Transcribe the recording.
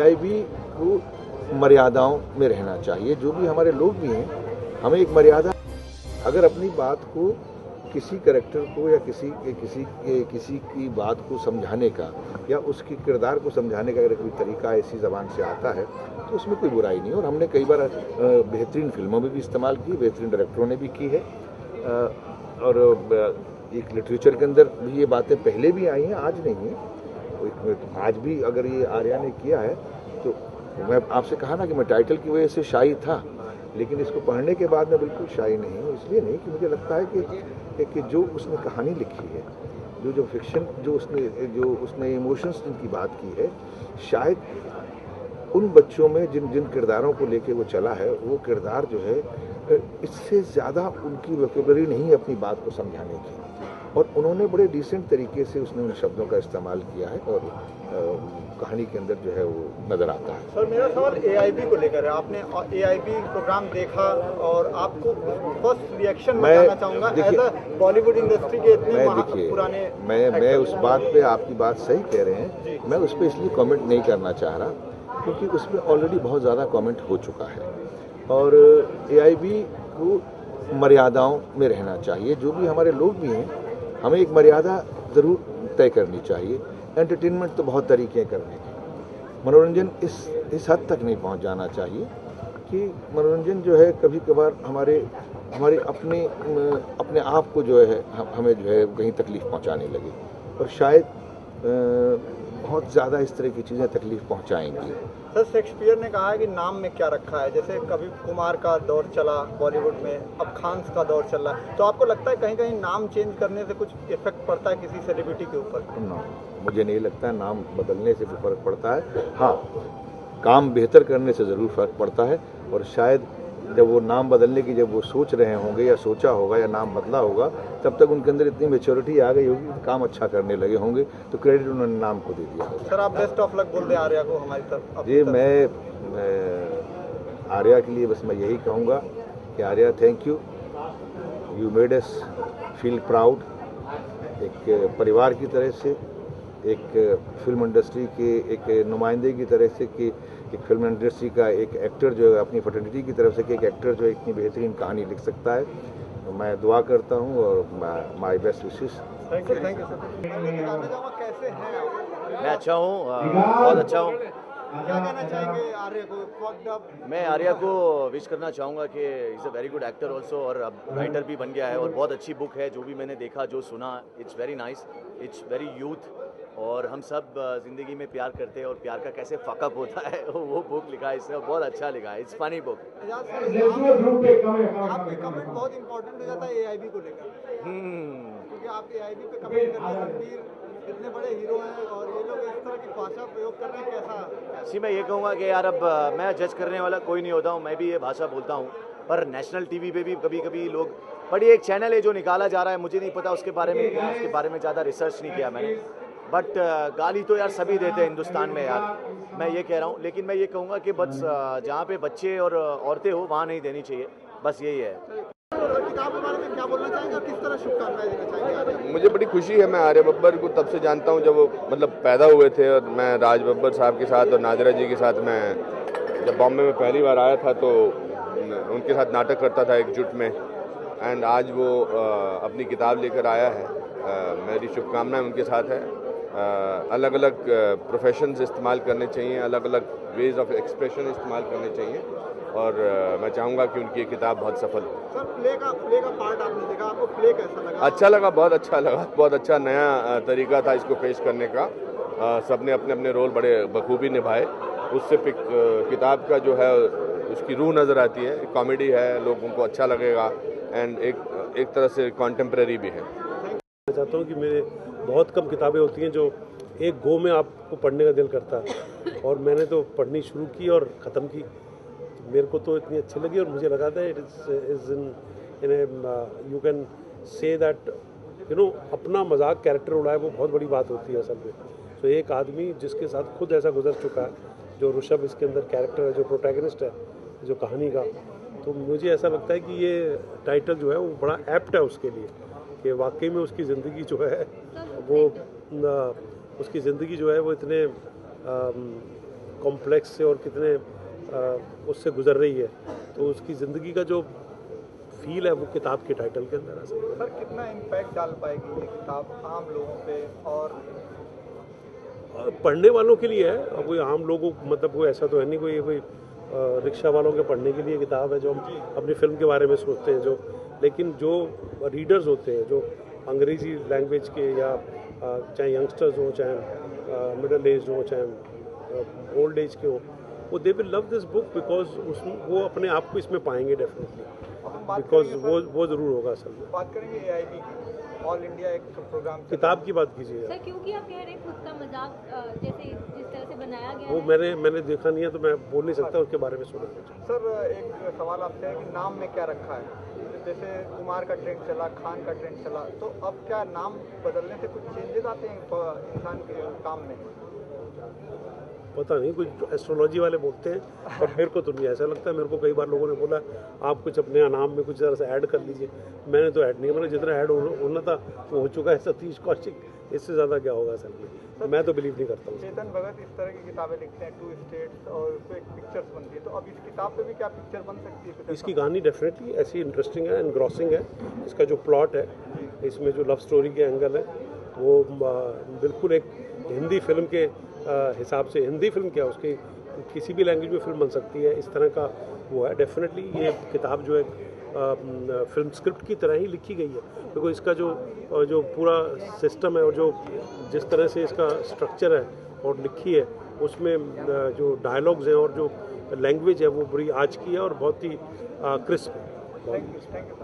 AIB को मर्यादाओं में रहना चाहिए। जो भी हमारे लोग भी हैं, हमें एक मर्यादा, अगर अपनी बात को किसी कैरेक्टर को या किसी की बात को समझाने का या उसके किरदार को समझाने का अगर कोई तरीका ऐसी ज़बान से आता है तो उसमें कोई बुराई नहीं। और हमने कई बार बेहतरीन फिल्मों में भी इस्तेमाल की, बेहतरीन डायरेक्टरों ने भी की है, और एक लिटरेचर के अंदर भी ये बातें पहले भी आई हैं, आज नहीं है। आज भी अगर ये आर्या ने किया है तो मैं आपसे कहा ना कि मैं टाइटल की वजह से शाई था, लेकिन इसको पढ़ने के बाद मैं बिल्कुल शाई नहीं हूँ। इसलिए नहीं कि मुझे लगता है कि जो उसने कहानी लिखी है, जो फिक्शन, जो उसने इमोशंस जिनकी बात की है, शायद उन बच्चों में जिन किरदारों को लेके वो चला है, वो किरदार जो है इससे ज़्यादा उनकी वोकैबुलरी नहीं है अपनी बात को समझाने की, और उन्होंने बड़े डिसेंट तरीके से उसने उन शब्दों का इस्तेमाल किया है और कहानी के अंदर जो है वो नज़र आता है। सर, मेरा सवाल एआईबी को लेकर है। आपने एआईबी प्रोग्राम देखा और आपको फर्स्ट रिएक्शन मैं जानना चाहूँगा एज अ बॉलीवुड इंडस्ट्री के इतने पुराने। मैं उस बात पे, आपकी बात सही कह रहे हैं, मैं उस पर इसलिए कमेंट नहीं करना चाह रहा क्योंकि उस पर ऑलरेडी बहुत ज़्यादा कमेंट हो चुका है, और एआईबी को मर्यादाओं में रहना चाहिए। जो भी हमारे लोग भी हैं, हमें एक मर्यादा ज़रूर तय करनी चाहिए। एंटरटेनमेंट तो बहुत तरीके हैं करने के, मनोरंजन इस हद तक नहीं पहुंच जाना चाहिए कि मनोरंजन जो है कभी कभार हमारे अपने आप को जो है हमें जो है कहीं तकलीफ़ पहुंचाने लगे, और शायद बहुत ज़्यादा इस तरह की चीज़ें तकलीफ़ पहुंचाएंगी। सर, शेक्सपियर ने कहा है कि नाम में क्या रखा है। जैसे कभी कुमार का दौर चला बॉलीवुड में, अब खान्स का दौर चल रहा है, तो आपको लगता है कहीं कहीं नाम चेंज करने से कुछ इफेक्ट पड़ता है किसी सेलिब्रिटी के ऊपर? ना, मुझे नहीं लगता है नाम बदलने से कोई फ़र्क पड़ता है। हाँ, काम बेहतर करने से ज़रूर फ़र्क पड़ता है, और शायद जब वो नाम बदलने की जब वो सोच रहे होंगे या सोचा होगा या नाम बदला होगा, तब तक उनके अंदर इतनी मैच्योरिटी आ गई होगी, काम अच्छा करने लगे होंगे, तो क्रेडिट उन्होंने नाम को दे दिया। सर, आप बेस्ट ऑफ लक बोल दें आर्या को हमारी तरफ। जी, मैं आर्या के लिए बस मैं यही कहूँगा कि Arya, thank you made us feel proud. एक परिवार की तरह से, एक फिल्म इंडस्ट्री के एक नुमाइंदे की तरह से, कि एक फिल्म इंडस्ट्री का एक एक्टर जो है अपनी फर्टिलिटी की तरफ से कि एक एक्टर जो इतनी बेहतरीन कहानी लिख सकता है, तो मैं दुआ करता हूँ और my best wishes. Thank you sir. कैसे हैं आप? मैं अच्छा हूँ, बहुत अच्छा हूँ। क्या कहना चाहेंगे आर्या को? मैं आर्या को विश करना चाहूँगा कि is a very good actor also, और अब राइटर भी बन गया है, और बहुत अच्छी बुक है। जो भी मैंने देखा, जो सुना, it's very nice, it's very youth, और हम सब ज़िंदगी में प्यार करते हैं और प्यार का कैसे फकअप होता है वो बुक लिखा है इसने, बहुत अच्छा लिखा है। It's funny book. आपके कमेंट बहुत इंपॉर्टेंट हो जाता है एआईबी को लेकर, क्योंकि आप एआईबी पे कमेंट करते हैं। रणबीर इतने बड़े हीरो हैं और ये लोग इस तरह की भाषा प्रयोग कर रहे हैं, कैसा? जी, मैं ये कहूँगा कि यार, अब मैं जज करने वाला कोई नहीं होता हूँ, मैं भी ये भाषा बोलता हूँ, पर नेशनल टीवी पे भी कभी कभी लोग, बट ये एक चैनल है जो निकाला जा रहा है, मुझे नहीं पता उसके बारे में ज़्यादा रिसर्च नहीं किया मैंने, बट गाली तो यार सभी देते हैं हिंदुस्तान में यार, मैं ये कह रहा हूँ। लेकिन मैं ये कहूँगा कि बस जहाँ पे बच्चे और औरतें हो वहाँ नहीं देनी चाहिए, बस यही है। किताब के बारे में क्या बोलना चाहेंगे और किस तरह शुभकामनाएं देना चाहेंगे? मुझे बड़ी खुशी है, मैं आर्या बब्बर को तब से जानता हूँ जब वो पैदा हुए थे, और मैं राज बब्बर साहब के साथ और नादिरा जी के साथ मैं जब बॉम्बे में पहली बार आया था तो उनके साथ नाटक करता था एकजुट में, एंड आज वो अपनी किताब लेकर आया है। मेरी शुभकामनाएं उनके साथ है। अलग अलग प्रोफेशंस इस्तेमाल करने चाहिए, अलग अलग वेज ऑफ एक्सप्रेशन इस्तेमाल करने चाहिए, और मैं चाहूँगा कि उनकी ये किताब बहुत सफल हो। सर, प्ले का पार्ट आपने देखा, आपको प्ले कैसा लगा? अच्छा लगा, बहुत अच्छा लगा, बहुत अच्छा नया तरीका था इसको पेश करने का। सबने अपने अपने रोल बड़े बखूबी निभाए। उससे किताब का जो है उसकी रूह नज़र आती है, कॉमेडी है, लोगों को अच्छा लगेगा, एंड एक तरह से कॉन्टेम्प्रेरी भी है। मैं चाहता हूँ कि मेरे बहुत कम किताबें होती हैं जो एक गो में आपको पढ़ने का दिल करता है, और मैंने तो पढ़नी शुरू की और ख़त्म की। मेरे को तो इतनी अच्छी लगी, और मुझे लगा था it is in you can say that अपना मजाक कैरेक्टर उड़ाए, वो बहुत बड़ी बात होती है असल में। तो एक आदमी जिसके साथ खुद ऐसा गुजर चुका है, जो ऋषभ इसके अंदर कैरेक्टर है, जो प्रोटैगनिस्ट है जो कहानी का, तो मुझे ऐसा लगता है कि ये टाइटल जो है वो बड़ा एप्ट है उसके लिए, कि वाकई में उसकी ज़िंदगी जो है वो इतने कॉम्प्लेक्स से और कितने उससे गुजर रही है, तो उसकी ज़िंदगी का जो फील है वो किताब के टाइटल के अंदर आ सकता है। सर कितना इम्पैक्ट डाल पाएगी ये किताब आम लोगों पे और पढ़ने वालों के लिए है। अब कोई आम लोगों मतलब कोई ऐसा तो है नहीं कोई रिक्शा वालों के पढ़ने के लिए किताब है जो हम अपनी फिल्म के बारे में सोचते हैं, जो लेकिन जो रीडर्स होते हैं जो अंग्रेज़ी लैंग्वेज के या चाहे यंगस्टर्स हो, चाहे मिडिल एज हो, चाहे ओल्ड एज के हो, वो they will love this book because वो अपने आप को इसमें पाएंगे डेफिनेटली, बिकॉज वो ज़रूर होगा असल में। बात करेंगे AIB ऑल इंडिया एक प्रोग्राम किताब की बात कीजिए सर, क्योंकि आप कह रहे हैं खुद का मजाक जैसे जिस तरह से बनाया गया वो है। मैंने देखा नहीं है तो मैं बोल नहीं सकता उसके बारे में सुना। सर एक सवाल आपसे है कि नाम में क्या रखा है, जैसे कुमार का ट्रेंड चला, खान का ट्रेंड चला, तो अब क्या नाम बदलने से कुछ चेंजेस आते हैं इंसान के काम में? पता नहीं, कुछ एस्ट्रोलॉजी वाले बोलते हैं, पर मेरे को तो नहीं ऐसा लगता है। मेरे को कई बार लोगों ने बोला आप कुछ अपने नाम में कुछ ज़रा सा ऐड कर लीजिए, मैंने तो ऐड नहीं किया। मैंने जितना ऐड होना था वो हो चुका है। सतीश कौशिक, इससे ज़्यादा क्या होगा असल में, मैं तो बिलीव नहीं करता हूँ। चेतन भगत इस तरह की किताबें लिखते हैं, 2 स्टेट्स, और उस पर एक पिक्चर्स बनती है, तो अब इस किताब पे भी क्या पिक्चर बन सकती है? इसकी कहानी डेफिनेटली ऐसी इंटरेस्टिंग है, एनग्रॉसिंग है। इसका जो प्लॉट है, इसमें जो लव स्टोरी के एंगल है वो बिल्कुल एक हिंदी फिल्म के हिसाब से, हिंदी फिल्म क्या उसकी किसी भी लैंग्वेज में फिल्म बन सकती है, इस तरह का वो है। डेफिनेटली ये किताब जो है फिल्म स्क्रिप्ट की तरह ही लिखी गई है, क्योंकि इसका जो पूरा सिस्टम है और जो जिस तरह से इसका स्ट्रक्चर है और लिखी है, उसमें जो डायलॉग्स हैं और जो लैंग्वेज है वो बड़ी आज की है और बहुत ही क्रिस्प है। Thank you.